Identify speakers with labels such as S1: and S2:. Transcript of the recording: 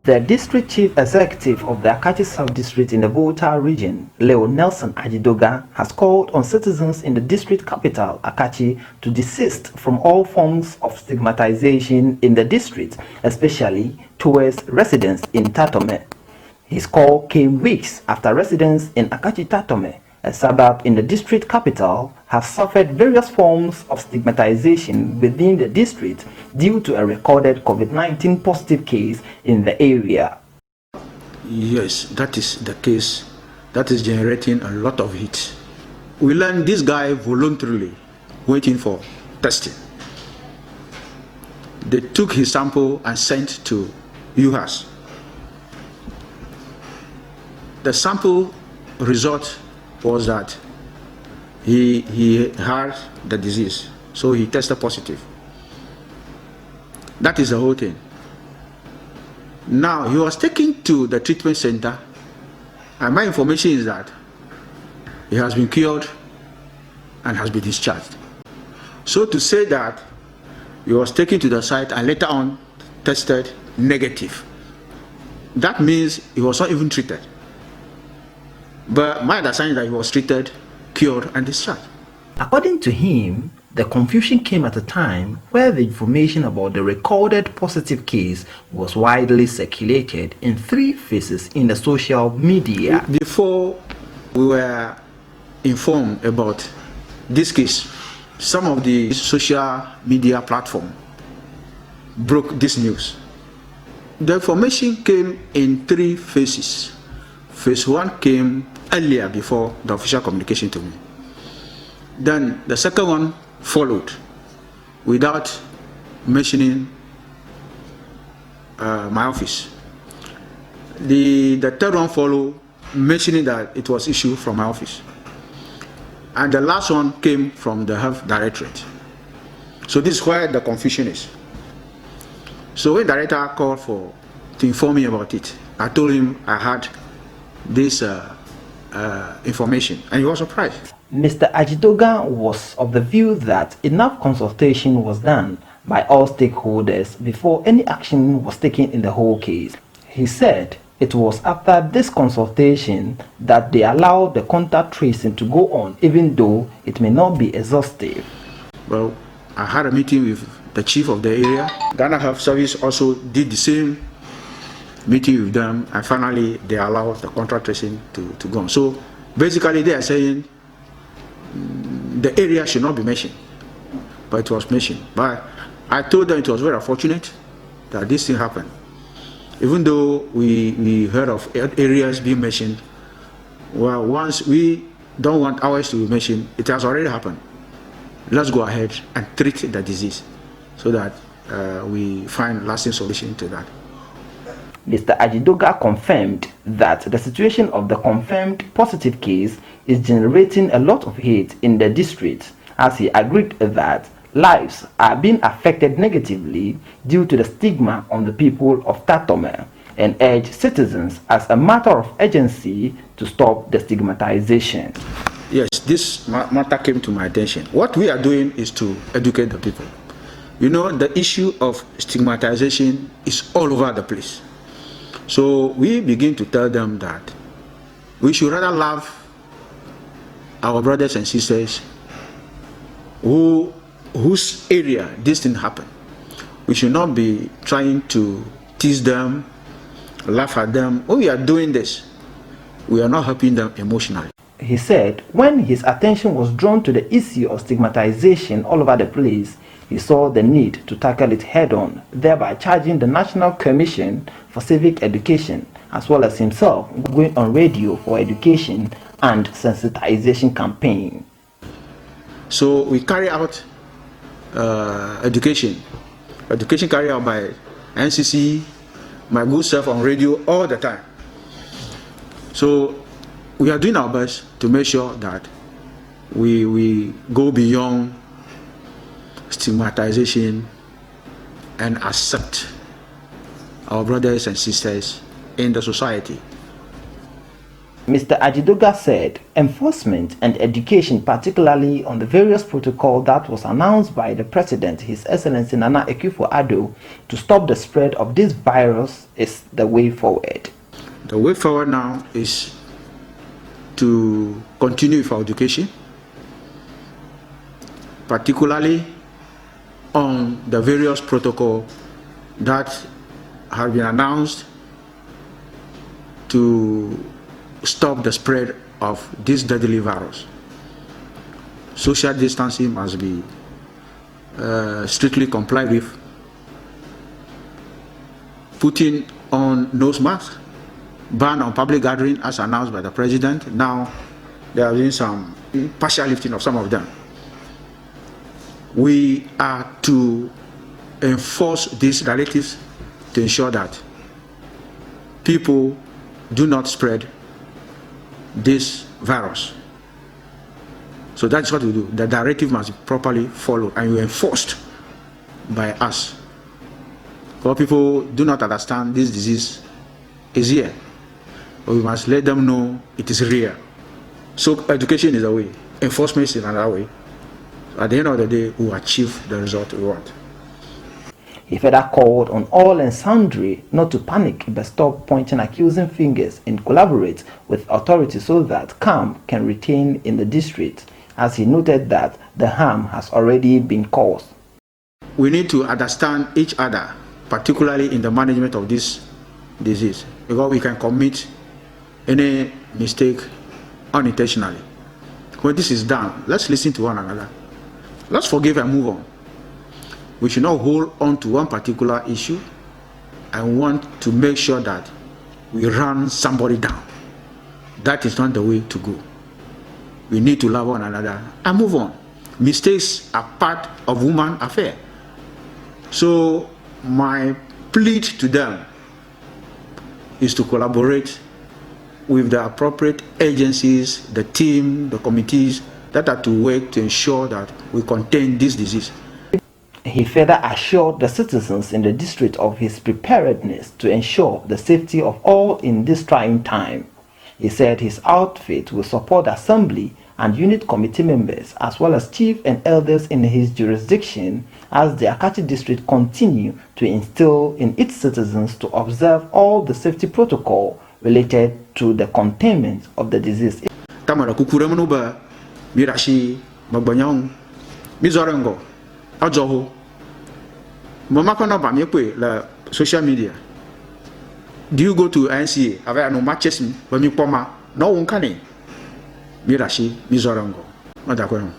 S1: The District Chief Executive of the Akatsi South District in the Volta Region, Nelson Adzidoga, has called on citizens in the district capital, Akatsi, to desist from all forms of stigmatization in the district, especially towards residents in Tatorme. His call came weeks after residents in Akatsi Tatorme, a suburb in the district capital, have suffered various forms of stigmatization within the district due to a recorded COVID-19 positive case in the area.
S2: Yes, that is the case. That is generating a lot of heat. We learned this guy voluntarily waiting for testing. They took his sample and sent to UHAS. The sample result was that he had the disease, so he tested positive. That is the whole thing. Now he was taken to the treatment center, and my information is that he has been cured and has been discharged. So to say that he was taken to the site and later on tested negative, that means he was not even treated. But my understanding is that he was treated, cured, and discharged.
S1: According to him, the confusion came at a time where the information about the recorded positive case was widely circulated in 3 phases in the social media.
S2: Before we were informed about this case, some of the social media platforms broke this news. The information came in 3 phases. Phase 1 came earlier before the official communication to me. Then the second one followed without mentioning my office. The third one followed mentioning that it was issued from my office. And the last one came from the Health Directorate. So this is where the confusion is. So when the director called to inform me about it, I told him I had this information, and he was surprised.
S1: Mr. Adzidoga was of the view that enough consultation was done by all stakeholders before any action was taken in the whole case. He said it was after this consultation that they allowed the contact tracing to go on, even though it may not be exhaustive.
S2: Well, I had a meeting with the chief of the area. Ghana Health Service also did the same meeting with them, and finally they allowed the contact tracing to go on. So basically they are saying the area should not be mentioned, but it was mentioned. But I told them it was very unfortunate that this thing happened. Even though we heard of areas being mentioned, well, once we don't want ours to be mentioned, it has already happened. Let's go ahead and treat the disease so that we find lasting solution to that.
S1: Mr. Adzidoga confirmed that the situation of the confirmed positive case is generating a lot of hate in the district, as he agreed that lives are being affected negatively due to the stigma on the people of Tatorme, and urged citizens as a matter of urgency to stop the stigmatization.
S2: Yes, this matter came to my attention. What we are doing is to educate the people. You know, the issue of stigmatization is all over the place. So we begin to tell them that we should rather love our brothers and sisters whose area this thing happened. We should not be trying to tease them, laugh at them. When we are doing this, we are not helping them emotionally.
S1: He said when his attention was drawn to the issue of stigmatization all over the place, he saw the need to tackle it head-on, thereby charging the National Commission for Civic Education, as well as himself, going on radio for education and sensitization campaign.
S2: So we carry out education carried out by NCC, my good self on radio all the time. So we are doing our best to make sure that we go beyond stigmatization and accept our brothers and sisters in the society.
S1: Mr. Adzidoga said enforcement and education, particularly on the various protocols that was announced by the President, His Excellency Nana Akufo-Addo, to stop the spread of this virus is the way forward.
S2: The way forward now is to continue with our education, particularly on the various protocols that have been announced to stop the spread of this deadly virus. Social distancing must be strictly complied with. Putting on nose masks, ban on public gathering as announced by the President. Now there have been some partial lifting of some of them. We are to enforce these directives to ensure that people do not spread this virus. So that's what we do. The directive must be properly followed and enforced by us. For people do not understand this disease is here, but we must let them know it is real. So education is a way, enforcement is another way. At the end of the day, we will achieve the result we want.
S1: He further called on all and sundry not to panic but stop pointing accusing fingers and collaborate with authorities so that calm can retain in the district, as he noted that the harm has already been caused.
S2: We need to understand each other, particularly in the management of this disease, because we can commit any mistake unintentionally. When this is done, let's listen to one another. Let's forgive and move on. We should not hold on to one particular issue and want to make sure that we run somebody down. That is not the way to go. We need to love one another and move on. Mistakes are part of human affair. So my plea to them is to collaborate with the appropriate agencies, the team, the committees that are to work to ensure that we contain this disease.
S1: He further assured the citizens in the district of his preparedness to ensure the safety of all in this trying time. He said his outfit will support assembly and unit committee members as well as chief and elders in his jurisdiction as the Akatsi district continue to instill in its citizens to observe all the safety protocol related to the containment of the disease.
S2: Tamara kukuremu ba mirashi magbanyang mizorengo ajoho mama kono ba mekwe la social media. Do you go to NCA ave no matches ba mi poma no unkane mirashi mizorengo madakweno.